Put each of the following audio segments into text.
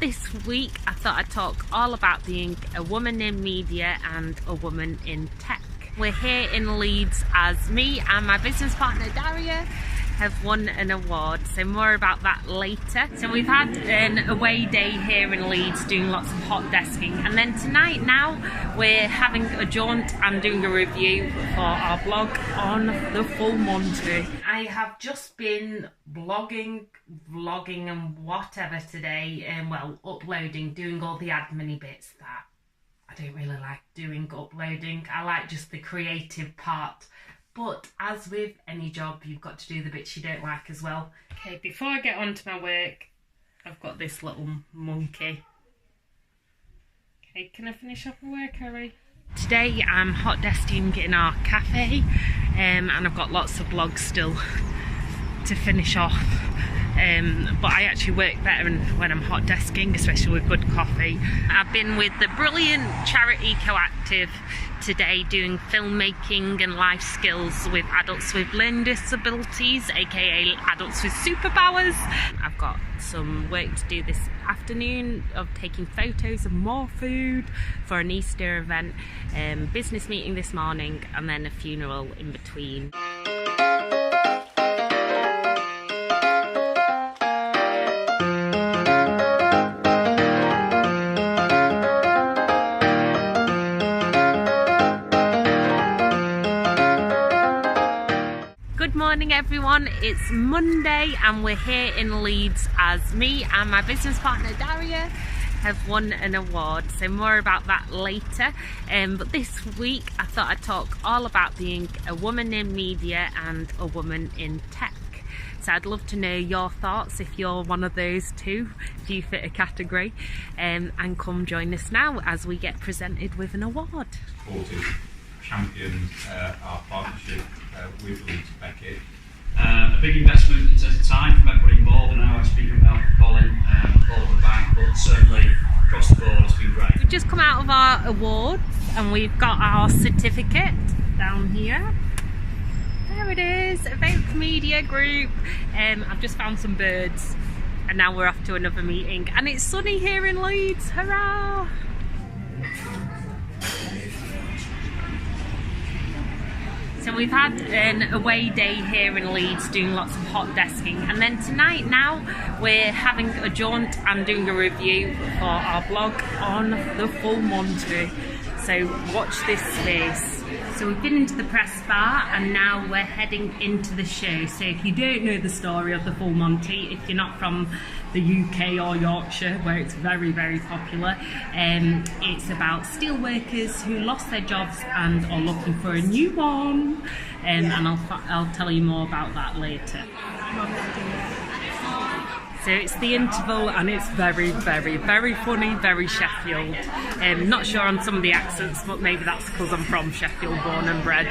this week I thought I'd talk all about being a woman in media and a woman in tech. We're here in Leeds as me and my business partner Daria have won an award, so more about that later. So we've had an away day here in Leeds doing lots of hot desking, and then tonight now we're having a jaunt and doing a review for our blog on the full Monty. I have just been blogging, vlogging and whatever today, and well, uploading, doing all the admin bits that I don't really like doing, uploading. I like just the creative part. But as with any job, you've got to do the bits you don't like as well. Okay, before I get on to my work, I've got this little monkey. Okay, can I finish off my work, Harry? Today I'm hot desking in our cafe, and I've got lots of vlogs still to finish off. But I actually work better when I'm hot desking, especially with good coffee. I've been with the brilliant charity Coactive today doing filmmaking and life skills with adults with learning disabilities, aka adults with superpowers. I've got some work to do this afternoon of taking photos of more food for an Easter event, business meeting this morning, and then a funeral in between. Good morning everyone, it's Monday and we're here in Leeds as me and my business partner Daria have won an award, so more about that later. But this week I thought I'd talk all about being a woman in media and a woman in tech. So I'd love to know your thoughts if you're one of those two, if you fit a category, and come join us now as we get presented with an award. Championed our partnership with Leeds Beckett. A big investment in terms of time from everybody involved, and I speak on behalf of Colin, all of the bank, but certainly across the board it's been great. We've just come out of our awards and we've got our certificate down here. There it is, Evoked Media Group. I've just found some birds and now we're off to another meeting, and it's sunny here in Leeds, hurrah! So we've had an away day here in Leeds doing lots of hot desking, and then tonight now we're having a jaunt and doing a review for our blog on the full Monty. So watch this space. So we've been into the press bar and now we're heading into the show. So if you don't know the story of the full Monty, if you're not from the UK or Yorkshire where it's very, very popular, it's about steel workers who lost their jobs and are looking for a new one, and I'll tell you more about that later. So it's the interval and it's very, very, very funny, very Sheffield. Not sure on some of the accents, but maybe that's because I'm from Sheffield, born and bred.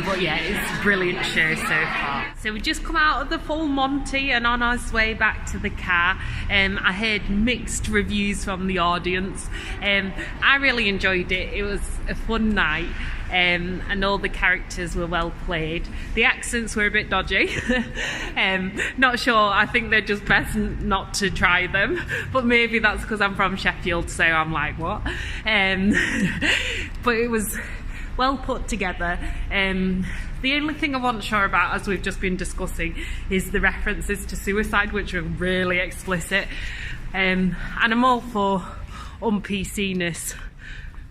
But yeah, it's a brilliant show so far. So we just come out of the full Monty and on our way back to the car. I heard mixed reviews from the audience. I really enjoyed it. It was a fun night. And all the characters were well played. The accents were a bit dodgy. Not sure, I think they're just best not to try them, but maybe that's because I'm from Sheffield, so I'm like, what? But it was well put together. The only thing I wasn't sure about, as we've just been discussing, is the references to suicide, which were really explicit. And I'm all for un-PC-ness,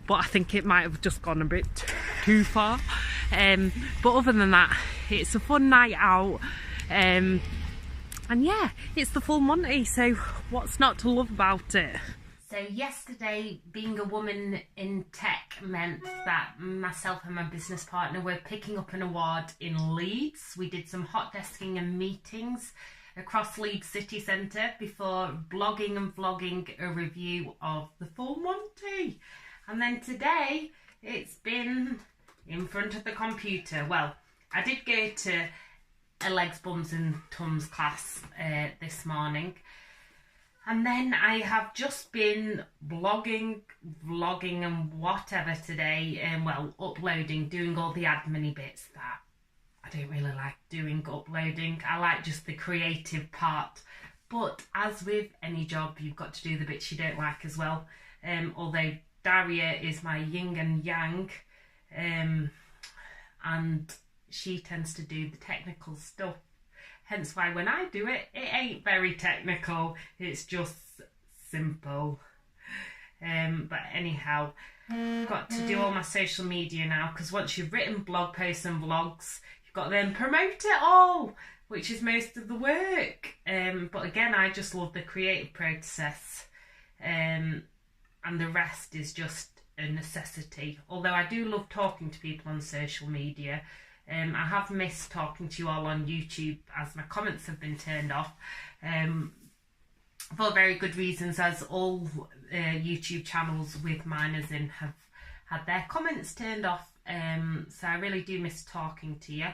but I think it might have just gone a bit too far. But other than that, it's a fun night out. And yeah, it's the full Monty, so what's not to love about it? So yesterday, being a woman in tech meant that myself and my business partner were picking up an award in Leeds. We did some hot desking and meetings across Leeds city centre before blogging and vlogging a review of the full Monty. And then today, it's been in front of the computer. Well, I did go to a legs, bums and tums class this morning. And then I have just been blogging, vlogging and whatever today, and well, uploading, doing all the admin bits that I don't really like doing, uploading. I like just the creative part. But as with any job, you've got to do the bits you don't like as well. Although Daria is my yin and yang, and she tends to do the technical stuff. Hence why when I do it, it ain't very technical, it's just simple. But anyhow, I've got to do all my social media now, because once you've written blog posts and vlogs, you've got to then promote it all, which is most of the work. But again, I just love the creative process, and the rest is just a necessity. Although I do love talking to people on social media. I have missed talking to you all on YouTube, as my comments have been turned off, for very good reasons, as all YouTube channels with minors in have had their comments turned off. So I really do miss talking to you.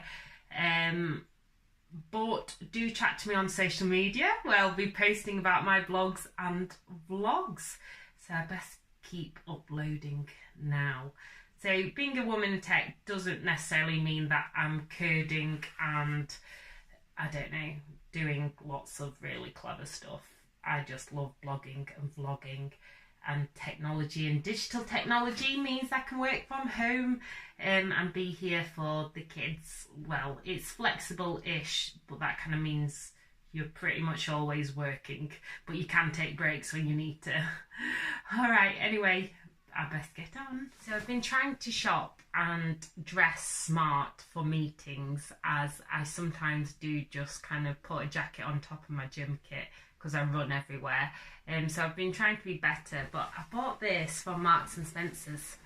But do chat to me on social media, where I'll be posting about my blogs and vlogs. So I best keep uploading now. So being a woman in tech doesn't necessarily mean that I'm coding and, I don't know, doing lots of really clever stuff. I just love blogging and vlogging, and technology and digital technology means I can work from home and be here for the kids. Well, it's flexible-ish, but that kind of means you're pretty much always working, but you can take breaks when you need to. All right, anyway, I best get on. So I've been trying to shop and dress smart for meetings, as I sometimes do just kind of put a jacket on top of my gym kit because I run everywhere. So I've been trying to be better, but I bought this from Marks and Spencer's.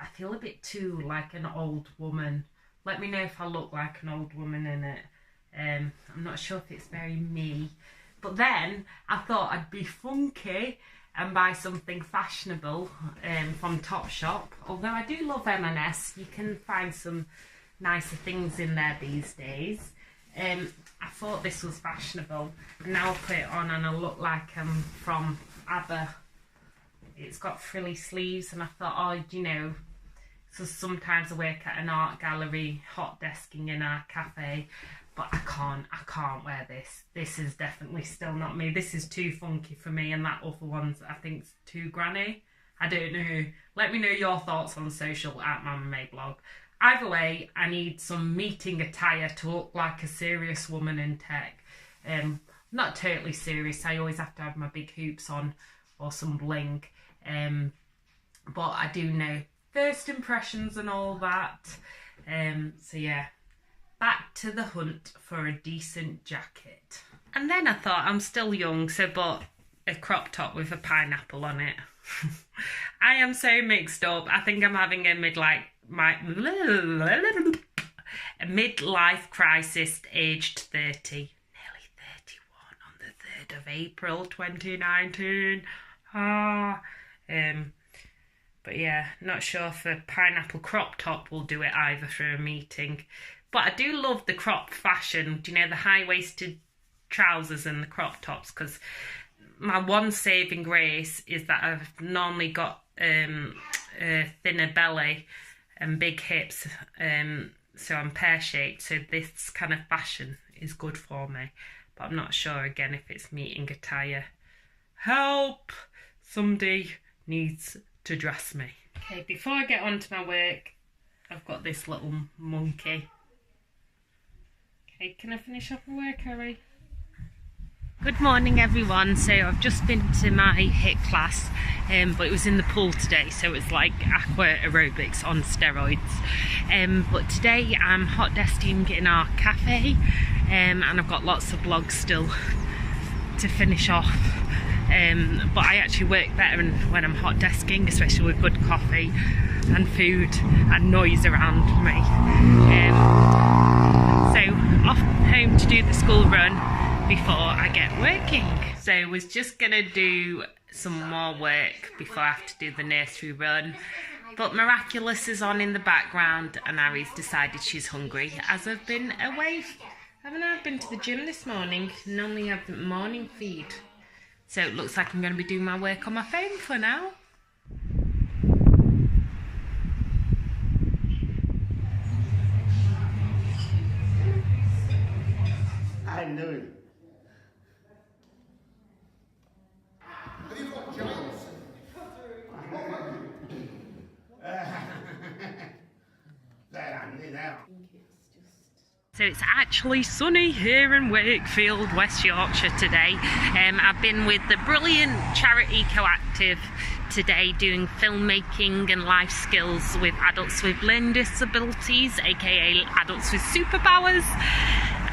I feel a bit too like an old woman. Let me know if I look like an old woman in it. I'm not sure if it's very me. But then I thought I'd be funky and buy something fashionable from Topshop. Although I do love M&S, you can find some nicer things in there these days. I thought this was fashionable. Now I'll put it on and I look like I'm from ABBA. It's got frilly sleeves, and I thought, oh, you know, so sometimes I work at an art gallery, hot desking in our cafe, but I can't wear this. This is definitely still not me. This is too funky for me, and that other one's, I think, too granny. I don't know. Let me know your thoughts on social at Mama May Blog. Either way, I need some meeting attire to look like a serious woman in tech. Not totally serious. I always have to have my big hoops on or some bling. But I do know first impressions and all that. So yeah, back to the hunt for a decent jacket. And then I thought, I'm still young, so bought a crop top with a pineapple on it. I am so mixed up. I think I'm having a midlife crisis, aged 30, nearly 31 on the 3rd of April 2019. But yeah, not sure if a pineapple crop top will do it either for a meeting. But I do love the crop fashion, do you know, the high-waisted trousers and the crop tops, because my one saving grace is that I've normally got a thinner belly and big hips, so I'm pear-shaped, so this kind of fashion is good for me. But I'm not sure, again, if it's meeting attire. Help! Somebody needs to dress me. Okay, before I get on to my work, I've got this little monkey. Okay, can I finish off my work, Harry? Good morning, everyone. So I've just been to my HIIT class, but it was in the pool today, so it's like aqua aerobics on steroids. But today I'm hot desking in our cafe, and I've got lots of vlogs still to finish off. But I actually work better when I'm hot desking, especially with good coffee and food and noise around me. So off home to do the school run before I get working. So I was just gonna do some more work before I have to do the nursery run, but Miraculous is on in the background and Harry's decided she's hungry, as I've been away. Haven't I been to the gym this morning? Normally have the morning feed. So it looks like I'm going to be doing my work on my phone for now. I knew it. So it's actually sunny here in Wakefield, West Yorkshire today. I've been with the brilliant charity Coactive today doing filmmaking and life skills with adults with learning disabilities, aka adults with superpowers.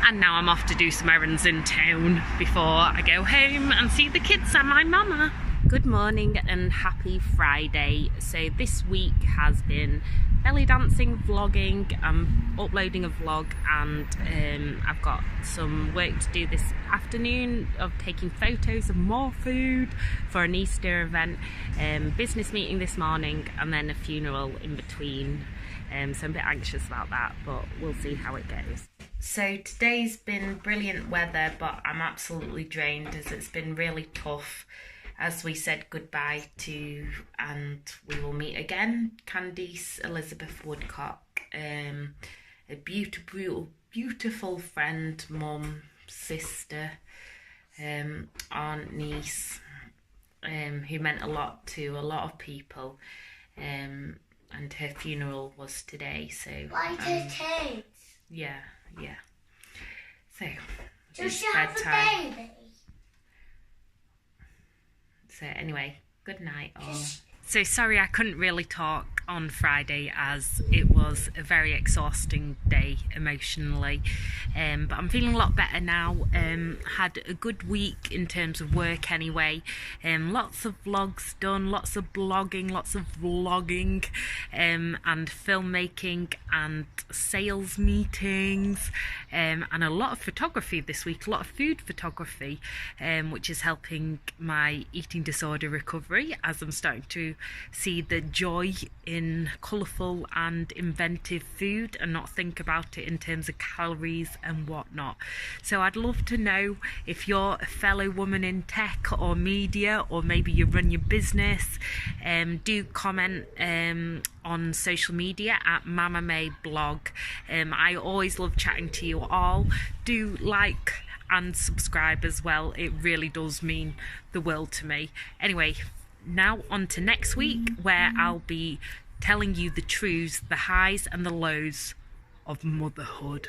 And now I'm off to do some errands in town before I go home and see the kids and my mama. Good morning and happy Friday. So this week has been belly dancing, vlogging, I'm uploading a vlog, and I've got some work to do this afternoon of taking photos of more food for an Easter event, business meeting this morning, and then a funeral in between. So I'm a bit anxious about that, but we'll see how it goes. So today's been brilliant weather, but I'm absolutely drained as it's been really tough. As we said goodbye to, and we will meet again, Candice Elizabeth Woodcock, a beautiful friend, mum, sister, aunt, niece, who meant a lot to a lot of people, and her funeral was today, so... Like her kids? Yeah. So, Does she it's have bedtime. a baby? So anyway, good night all. So sorry I couldn't really talk on Friday as it was a very exhausting day emotionally, but I'm feeling a lot better now. Had a good week in terms of work anyway, lots of vlogs done, lots of blogging, lots of vlogging, and filmmaking and sales meetings, and a lot of photography this week, a lot of food photography, which is helping my eating disorder recovery as I'm starting to see the joy in colourful and inventive food and not think about it in terms of calories and whatnot. So I'd love to know if you're a fellow woman in tech or media, or maybe you run your business. Do comment on social media at Mama May Blog. I always love chatting to you all. Do like and subscribe as well. It really does mean the world to me. Anyway, now on to next week, where I'll be telling you the truths, the highs and the lows of motherhood.